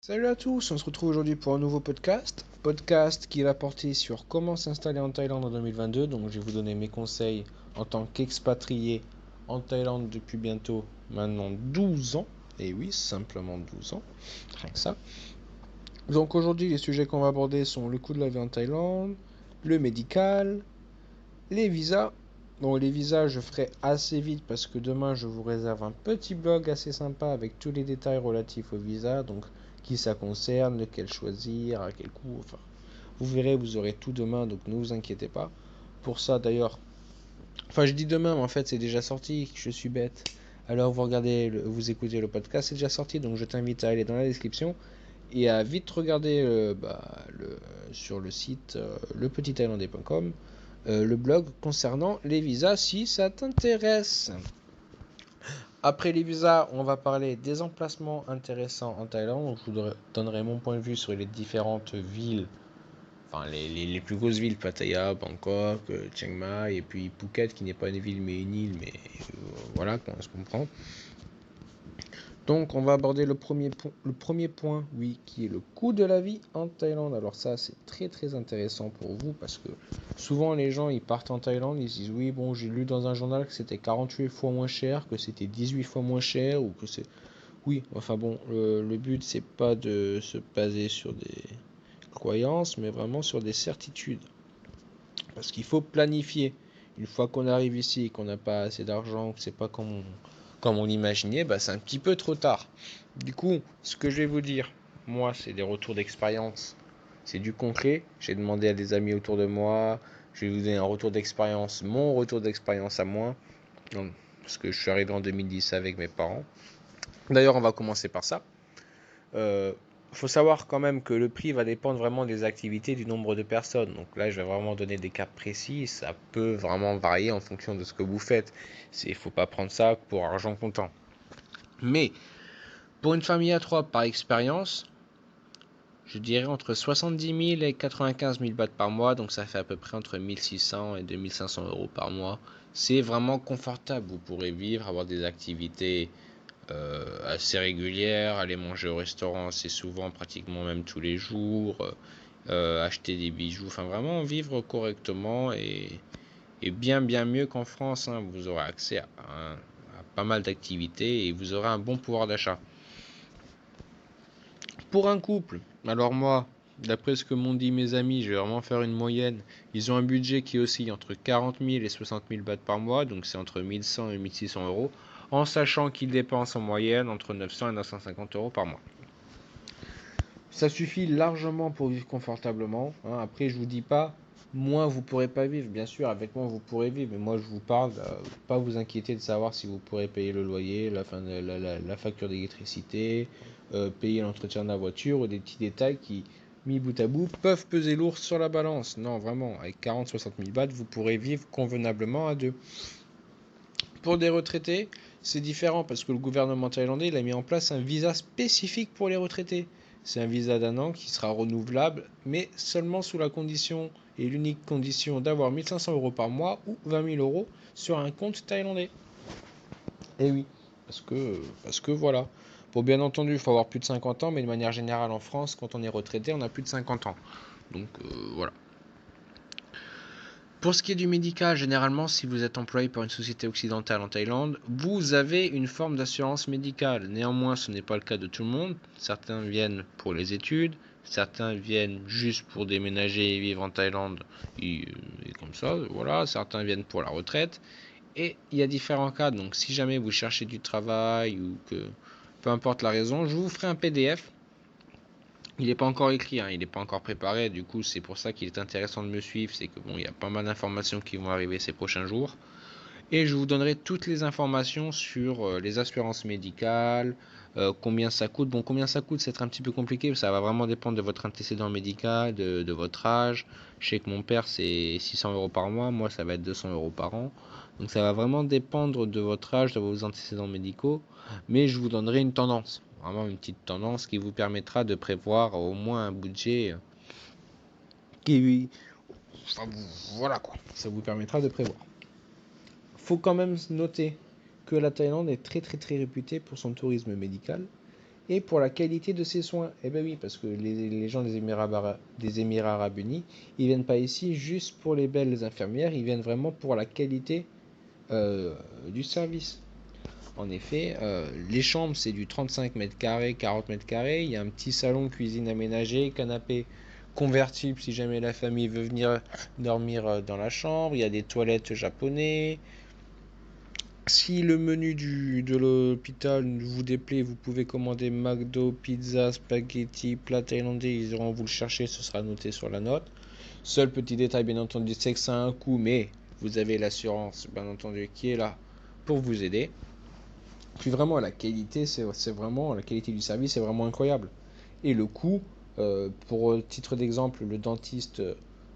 Salut à tous, on se retrouve aujourd'hui pour un nouveau podcast qui va porter sur comment s'installer en Thaïlande en 2022. Donc je vais vous donner mes conseils en tant qu'expatrié en Thaïlande depuis bientôt maintenant 12 ans. Et oui, simplement 12 ans, rien que ça. Donc aujourd'hui les sujets qu'on va aborder sont le coût de la vie en Thaïlande, le médical, les visas. Bon, les visas, je ferai assez vite parce que demain, je vous réserve un petit blog assez sympa avec tous les détails relatifs aux visas. Donc, qui ça concerne, lequel choisir, à quel coût. Enfin, vous verrez, vous aurez tout demain, donc ne vous inquiétez pas. Pour ça, d'ailleurs, enfin, je dis demain, mais en fait, c'est déjà sorti. Je suis bête. Alors, vous écoutez le podcast, c'est déjà sorti. Donc, je t'invite à aller dans la description et à vite regarder sur le site lepetithaïlandais.com le blog concernant les visas si ça t'intéresse. Après les visas, on va parler des emplacements intéressants en Thaïlande. Je vous donnerai mon point de vue sur les différentes villes, enfin les plus grosses villes, Pattaya, Bangkok, Chiang Mai, et puis Phuket qui n'est pas une ville mais une île, mais voilà, on se comprend. Donc on va aborder le premier point, oui, qui est le coût de la vie en Thaïlande. Alors ça, c'est très très intéressant pour vous parce que souvent les gens, ils partent en Thaïlande, ils se disent oui, bon, j'ai lu dans un journal que c'était 48 fois moins cher, que c'était 18 fois moins cher, ou que c'est... Oui, enfin bon, le but, c'est pas de se baser sur des croyances, mais vraiment sur des certitudes. Parce qu'il faut planifier. Une fois qu'on arrive ici et qu'on n'a pas assez d'argent, que c'est pas comme on l'imaginait, bah c'est un petit peu trop tard. Du coup, ce que je vais vous dire, moi, c'est des retours d'expérience. C'est du concret. J'ai demandé à des amis autour de moi. Je vais vous donner un retour d'expérience, mon retour d'expérience à moi. Parce que je suis arrivé en 2010 avec mes parents. D'ailleurs, on va commencer par ça. Faut savoir quand même que le prix va dépendre vraiment des activités, du nombre de personnes. Donc là, je vais vraiment donner des cas précis. Ça peut vraiment varier en fonction de ce que vous faites. Il ne faut pas prendre ça pour argent comptant. Mais pour une famille à 3, par expérience, je dirais entre 70 000 et 95 000 bahts par mois. Donc ça fait à peu près entre 1600 et 2500 euros par mois. C'est vraiment confortable. Vous pourrez vivre, avoir des activités assez régulières, aller manger au restaurant assez souvent, pratiquement même tous les jours, acheter des bijoux, enfin vraiment vivre correctement et bien mieux qu'en France. Hein. Vous aurez accès à pas mal d'activités et vous aurez un bon pouvoir d'achat. Pour un couple, alors moi, d'après ce que m'ont dit mes amis, je vais vraiment faire une moyenne. Ils ont un budget qui oscille entre 40 000 et 60 000 bahts par mois, donc c'est entre 1100 et 1600 euros, en sachant qu'ils dépensent en moyenne entre 900 et 950 euros par mois. Ça suffit largement pour vivre confortablement. Hein. Après, je vous dis pas, moins vous pourrez pas vivre. Bien sûr, avec moi vous pourrez vivre, mais moi je vous parle, pas vous inquiéter de savoir si vous pourrez payer le loyer, la facture d'électricité, payer l'entretien de la voiture ou des petits détails qui, mis bout à bout, peuvent peser lourd sur la balance. Non, vraiment, avec 40-60 000 bahts, vous pourrez vivre convenablement à deux. Pour des retraités, c'est différent parce que le gouvernement thaïlandais il a mis en place un visa spécifique pour les retraités. C'est un visa d'1 an qui sera renouvelable, mais seulement sous la condition et l'unique condition d'avoir 1500 euros par mois ou 20 000 euros sur un compte thaïlandais. Et oui, parce que voilà. Pour bien entendu, il faut avoir plus de 50 ans, mais de manière générale en France, quand on est retraité, on a plus de 50 ans. Donc voilà. Pour ce qui est du médical, généralement, si vous êtes employé par une société occidentale en Thaïlande, vous avez une forme d'assurance médicale. Néanmoins, ce n'est pas le cas de tout le monde. Certains viennent pour les études, certains viennent juste pour déménager et vivre en Thaïlande, et comme ça, voilà. Certains viennent pour la retraite. Et il y a différents cas. Donc, si jamais vous cherchez du travail ou que peu importe la raison, je vous ferai un PDF. Il n'est pas encore écrit, hein, il n'est pas encore préparé, du coup c'est pour ça qu'il est intéressant de me suivre, c'est que bon, il y a pas mal d'informations qui vont arriver ces prochains jours. Et je vous donnerai toutes les informations sur les assurances médicales, combien ça coûte. Bon, combien ça coûte, c'est un petit peu compliqué, ça va vraiment dépendre de votre antécédent médical, de votre âge. Je sais que mon père c'est 600 euros par mois, moi ça va être 200 euros par an. Donc ça va vraiment dépendre de votre âge, de vos antécédents médicaux, mais je vous donnerai une tendance, vraiment une petite tendance qui vous permettra de prévoir au moins un budget qui... Enfin, voilà quoi, ça vous permettra de prévoir. Faut quand même noter que la Thaïlande est très réputée pour son tourisme médical et pour la qualité de ses soins. Eh bien oui, parce que les gens des Émirats Arabes Unis, ils viennent pas ici juste pour les belles infirmières, ils viennent vraiment pour la qualité du service. En effet, les chambres, c'est du 35 mètres carrés, 40 mètres carrés. Il y a un petit salon cuisine aménagé, canapé convertible si jamais la famille veut venir dormir dans la chambre. Il y a des toilettes japonais. Si le menu de l'hôpital vous déplaît, vous pouvez commander McDo, pizza, spaghetti, plat thaïlandais. Ils iront vous le chercher, ce sera noté sur la note. Seul petit détail, bien entendu, c'est que ça a un coût, mais vous avez l'assurance, bien entendu, qui est là pour vous aider. Puis vraiment, la qualité, c'est vraiment, la qualité du service est vraiment incroyable. Et le coût, pour titre d'exemple, le dentiste,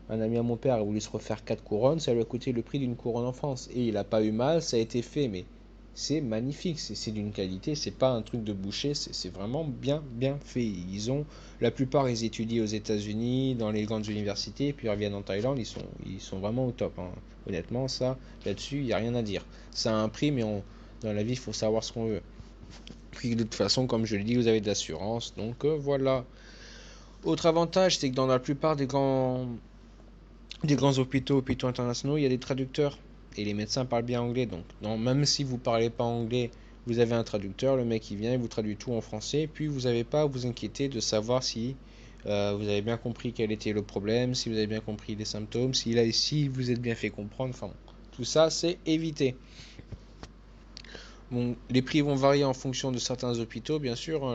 un ami à mon père, a voulu se refaire 4 couronnes, ça lui a coûté le prix d'une couronne en France. Et il n'a pas eu mal, ça a été fait, mais c'est magnifique, c'est d'une qualité, c'est pas un truc de boucher, c'est vraiment bien fait. La plupart, ils étudient aux États-Unis, dans les grandes universités, puis ils reviennent en Thaïlande, ils sont vraiment au top, hein. Honnêtement, ça, là-dessus, il n'y a rien à dire. Ça a un prix, mais dans la vie, il faut savoir ce qu'on veut. Puis de toute façon, comme je l'ai dit, vous avez de l'assurance, donc voilà. Autre avantage, c'est que dans la plupart des grands hôpitaux internationaux, il y a des traducteurs. Et les médecins parlent bien anglais. Donc, même si vous ne parlez pas anglais, vous avez un traducteur. Le mec, il vient, il vous traduit tout en français. Puis, vous n'avez pas à vous inquiéter de savoir si vous avez bien compris quel était le problème, si vous avez bien compris les symptômes, si vous êtes bien fait comprendre. Enfin, tout ça, c'est évité. Bon, les prix vont varier en fonction de certains hôpitaux, bien sûr.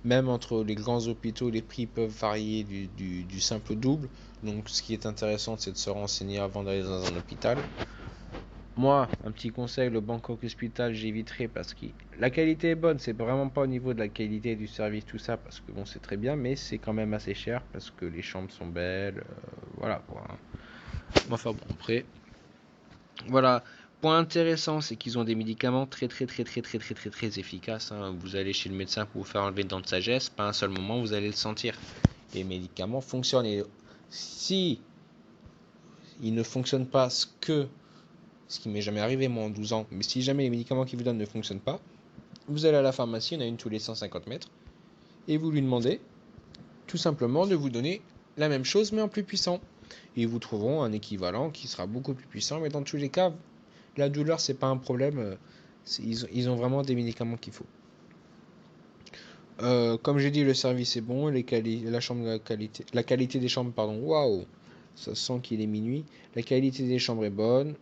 Même entre les grands hôpitaux, les prix peuvent varier du simple au double. Donc, ce qui est intéressant, c'est de se renseigner avant d'aller dans un hôpital. Moi, un petit conseil, le Bangkok Hospital, j'éviterai parce que la qualité est bonne. C'est vraiment pas au niveau de la qualité du service, tout ça, parce que bon, c'est très bien, mais c'est quand même assez cher parce que les chambres sont belles. Voilà quoi. Enfin bon, après, voilà. Point intéressant, c'est qu'ils ont des médicaments très efficaces, hein. Vous allez chez le médecin pour vous faire enlever une dent de sagesse, pas un seul moment vous allez le sentir. Les médicaments fonctionnent. Et si ils ne fonctionnent pas, ce qui m'est jamais arrivé moi en 12 ans, mais si jamais les médicaments qu'ils vous donnent ne fonctionnent pas, vous allez à la pharmacie, il y en a une tous les 150 mètres, et vous lui demandez tout simplement de vous donner la même chose mais en plus puissant. Et ils vous trouveront un équivalent qui sera beaucoup plus puissant, mais dans tous les cas, la douleur, c'est pas un problème. Ils ont vraiment des médicaments qu'il faut. Comme j'ai dit, le service est bon, la qualité des chambres, pardon, waouh, ça sent qu'il est minuit. La qualité des chambres est bonne,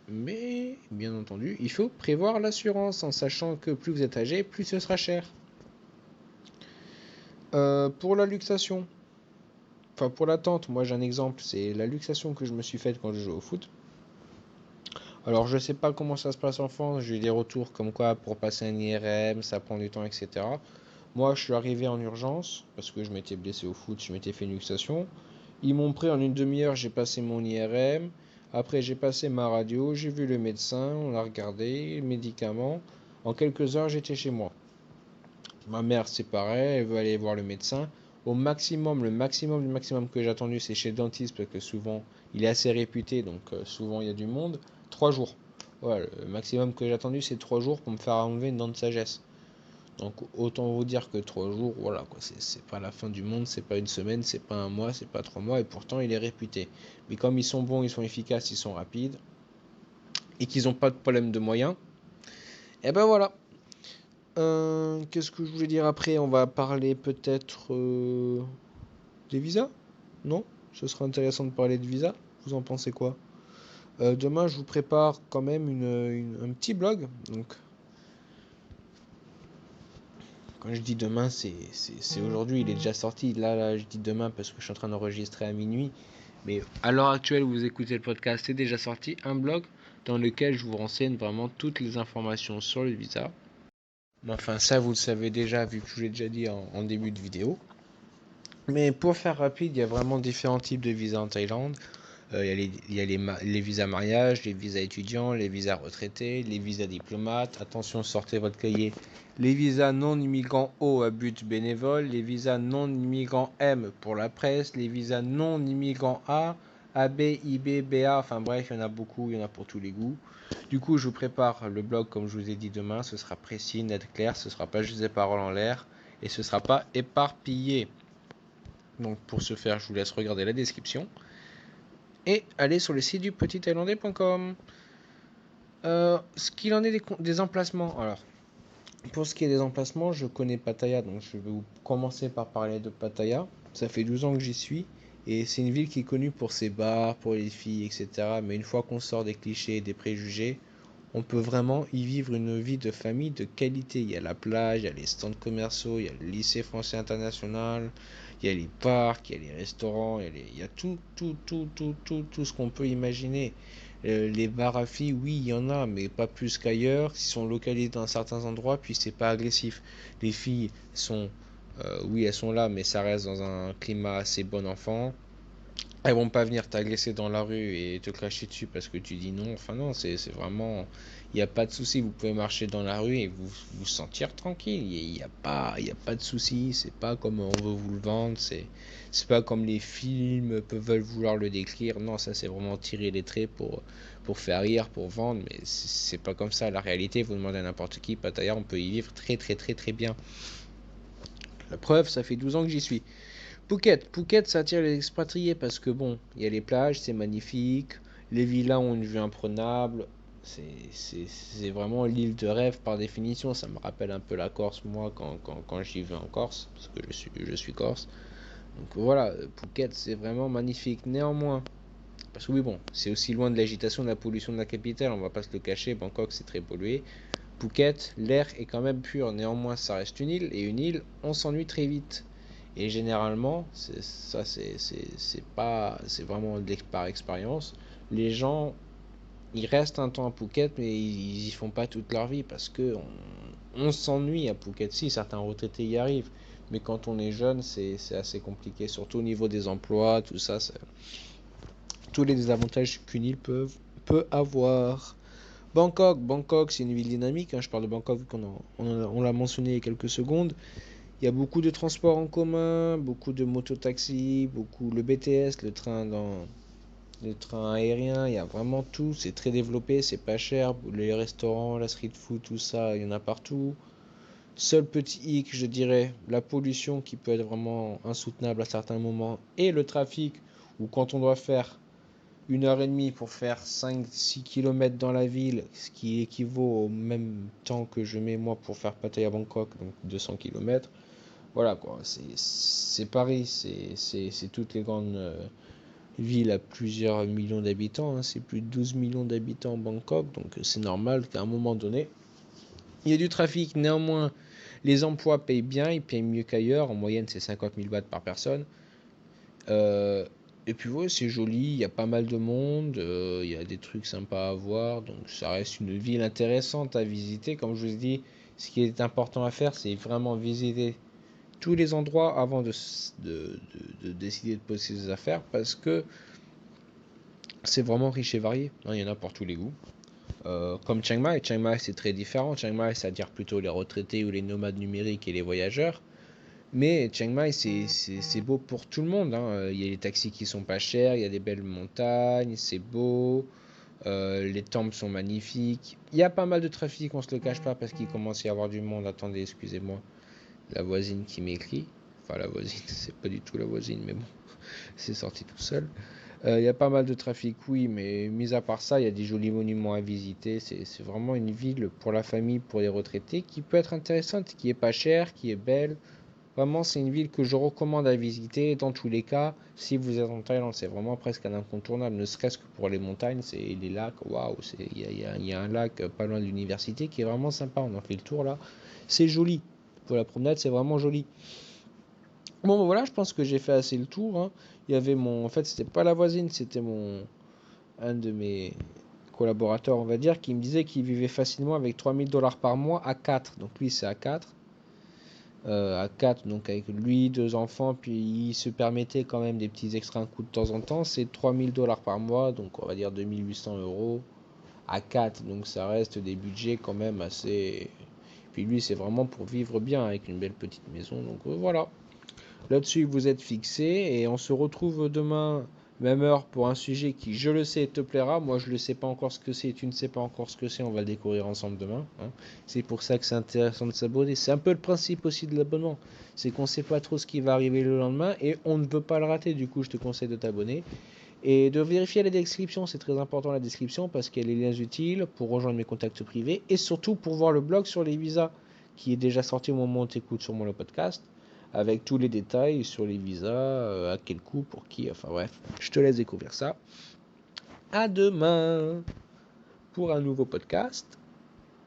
mais bien entendu, il faut prévoir l'assurance en sachant que plus vous êtes âgé, plus ce sera cher. Pour la luxation, enfin pour la tente, moi j'ai un exemple, c'est la luxation que je me suis faite quand je jouais au foot. Alors je sais pas comment ça se passe en France, j'ai eu des retours comme quoi pour passer un IRM, ça prend du temps, etc. Moi je suis arrivé en urgence parce que je m'étais blessé au foot, je m'étais fait une luxation. Ils m'ont pris en une demi-heure, j'ai passé mon IRM. Après j'ai passé ma radio, j'ai vu le médecin, on l'a regardé, les médicaments. En quelques heures j'étais chez moi. Ma mère c'est pareil, elle veut aller voir le médecin. Au maximum, le maximum du maximum que j'ai attendu c'est chez le dentiste parce que souvent il est assez réputé donc souvent il y a du monde. 3 jours. Voilà, le maximum que j'ai attendu, c'est 3 jours pour me faire enlever une dent de sagesse. Donc autant vous dire que 3 jours, voilà quoi, c'est pas la fin du monde, c'est pas une semaine, c'est pas un mois, c'est pas 3 mois, et pourtant il est réputé. Mais comme ils sont bons, ils sont efficaces, ils sont rapides, et qu'ils n'ont pas de problème de moyens, et ben voilà. Qu'est-ce que je voulais dire après? On va parler peut-être des visas? Non? Ce sera intéressant de parler de visas. Vous en pensez quoi? Demain, je vous prépare quand même un petit blog. Donc, quand je dis demain, c'est aujourd'hui. Il est déjà sorti. Là, je dis demain parce que je suis en train d'enregistrer à minuit. Mais à l'heure actuelle où vous écoutez le podcast, c'est déjà sorti un blog dans lequel je vous renseigne vraiment toutes les informations sur le visa. Mais enfin, ça, vous le savez déjà vu que je vous l'ai déjà dit en début de vidéo. Mais pour faire rapide, il y a vraiment différents types de visas en Thaïlande. Il y a les visas mariage, les visas étudiants, les visas retraités, les visas diplomates. Attention, sortez votre cahier. Les visas non immigrants O à but bénévole, les visas non immigrants M pour la presse, les visas non immigrants A, AB, IB, BA. Enfin bref, il y en a beaucoup, il y en a pour tous les goûts. Du coup, je vous prépare le blog comme je vous ai dit demain. Ce sera précis, net, clair. Ce ne sera pas juste des paroles en l'air. et ce sera pas éparpillé. Donc pour ce faire, je vous laisse regarder la description et aller sur le site du petithaïlandais.com. Ce qu'il en est des emplacements. Alors, pour ce qui est des emplacements, je connais Pattaya, donc je vais vous commencer par parler de Pattaya. Ça fait 12 ans que j'y suis, et c'est une ville qui est connue pour ses bars, pour les filles, etc. Mais une fois qu'on sort des clichés et des préjugés, on peut vraiment y vivre une vie de famille de qualité. Il y a la plage, il y a les stands commerciaux, il y a le lycée français international, il y a les parcs, il y a les restaurants, il y a tout ce qu'on peut imaginer. Les bars à filles, oui, il y en a, mais pas plus qu'ailleurs. Ils sont localisés dans certains endroits, puis c'est pas agressif. Les filles sont, oui, elles sont là, mais ça reste dans un climat assez bon enfant. Elles vont pas venir t'agresser dans la rue et te cracher dessus parce que tu dis non. Enfin non, c'est vraiment, il n'y a pas de souci. Vous pouvez marcher dans la rue et vous sentir tranquille. Il y a pas de souci. C'est pas comme on veut vous le vendre. C'est pas comme les films veulent vouloir le décrire. Non, ça c'est vraiment tirer les traits pour faire rire, pour vendre. Mais c'est pas comme ça. La réalité, vous demandez à n'importe qui, Pattaya, on peut y vivre très bien. La preuve, ça fait 12 ans que j'y suis. Phuket, ça attire les expatriés parce que bon, il y a les plages, c'est magnifique, les villas ont une vue imprenable, c'est vraiment l'île de rêve par définition. Ça me rappelle un peu la Corse, moi, quand j'y vais en Corse, parce que je suis corse. Donc voilà, Phuket, c'est vraiment magnifique. Néanmoins, parce que oui, bon, c'est aussi loin de l'agitation, de la pollution de la capitale, on va pas se le cacher, Bangkok, c'est très pollué. Phuket, l'air est quand même pur, néanmoins, ça reste une île, et une île, on s'ennuie très vite. Et généralement, c'est vraiment par expérience. Les gens, ils restent un temps à Phuket, mais ils y font pas toute leur vie parce que on s'ennuie à Phuket. Si certains retraités y arrivent, mais quand on est jeune, c'est assez compliqué, surtout au niveau des emplois, tout ça, tous les désavantages qu'une île peut avoir. Bangkok, c'est une ville dynamique. Hein, je parle de Bangkok vu on l'a mentionné il y a quelques secondes. Il y a beaucoup de transports en commun, beaucoup de mototaxis, beaucoup le BTS, le train aérien, il y a vraiment tout, c'est très développé, c'est pas cher, les restaurants, la street food, tout ça, il y en a partout. Seul petit hic, je dirais, la pollution qui peut être vraiment insoutenable à certains moments et le trafic où quand on doit faire 1 heure et demie pour faire 5-6 km dans la ville, ce qui équivaut au même temps que je mets moi pour faire Pattaya Bangkok, donc 200 km. Voilà quoi, c'est Paris, c'est toutes les grandes villes à plusieurs millions d'habitants. Hein, c'est plus de 12 millions d'habitants Bangkok, donc c'est normal qu'à un moment donné, il y ait du trafic. Néanmoins, les emplois payent bien, ils payent mieux qu'ailleurs. En moyenne, c'est 50 000 bahts par personne. Euh, et puis ouais, c'est joli, il y a pas mal de monde, il y a des trucs sympas à voir, donc ça reste une ville intéressante à visiter. Comme je vous ai dit, ce qui est important à faire, c'est vraiment visiter tous les endroits avant de décider de poser ses affaires parce que c'est vraiment riche et varié. Il y en a pour tous les goûts. Comme Chiang Mai c'est très différent. Chiang Mai, ça attire plutôt les retraités ou les nomades numériques et les voyageurs. Mais Chiang Mai, c'est beau pour tout le monde. Hein. Il y a les taxis qui sont pas chers, il y a des belles montagnes, c'est beau. Les temples sont magnifiques. Il y a pas mal de trafic, on se le cache pas parce qu'il commence à y avoir du monde. Attendez, excusez-moi. La voisine qui m'écrit. Enfin, la voisine, c'est pas du tout la voisine, mais bon, c'est sorti tout seul. Il y a pas mal de trafic, oui, mais mis à part ça, il y a des jolis monuments à visiter. C'est vraiment une ville pour la famille, pour les retraités, qui peut être intéressante, qui est pas chère, qui est belle. Vraiment, c'est une ville que je recommande à visiter. Dans tous les cas, si vous êtes en Thaïlande, c'est vraiment presque un incontournable, ne serait-ce que pour les montagnes, c'est les lacs. Waouh, il y a un lac pas loin de l'université qui est vraiment sympa. On en fait le tour là. C'est joli. Pour la promenade, c'est vraiment joli. Bon, ben voilà, je pense que j'ai fait assez le tour. Hein. Il y avait en fait, c'était pas la voisine, c'était un de mes collaborateurs, on va dire, qui me disait qu'il vivait facilement avec 3 000 $ par mois à 4. Donc lui, c'est à 4. À 4, donc avec lui, 2 enfants, puis il se permettait quand même des petits extra un coup de temps en temps. C'est 3 000 $ par mois, donc on va dire 2 800 € à 4. Donc ça reste des budgets quand même assez. Puis lui, c'est vraiment pour vivre bien avec une belle petite maison. Donc voilà. Là-dessus, vous êtes fixé et on se retrouve demain même heure pour un sujet qui, je le sais, te plaira. Moi, je ne sais pas encore ce que c'est, tu ne sais pas encore ce que c'est, on va le découvrir ensemble demain. Hein. C'est pour ça que c'est intéressant de s'abonner. C'est un peu le principe aussi de l'abonnement. C'est qu'on ne sait pas trop ce qui va arriver le lendemain et on ne veut pas le rater. Du coup, je te conseille de t'abonner. Et de vérifier la description, c'est très important la description parce qu'il y a les liens utiles pour rejoindre mes contacts privés et surtout pour voir le blog sur les visas qui est déjà sorti au moment où tu écoutes sur mon podcast avec tous les détails sur les visas, à quel coût, pour qui, enfin bref, je te laisse découvrir ça. À demain pour un nouveau podcast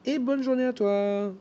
et bonne journée à toi.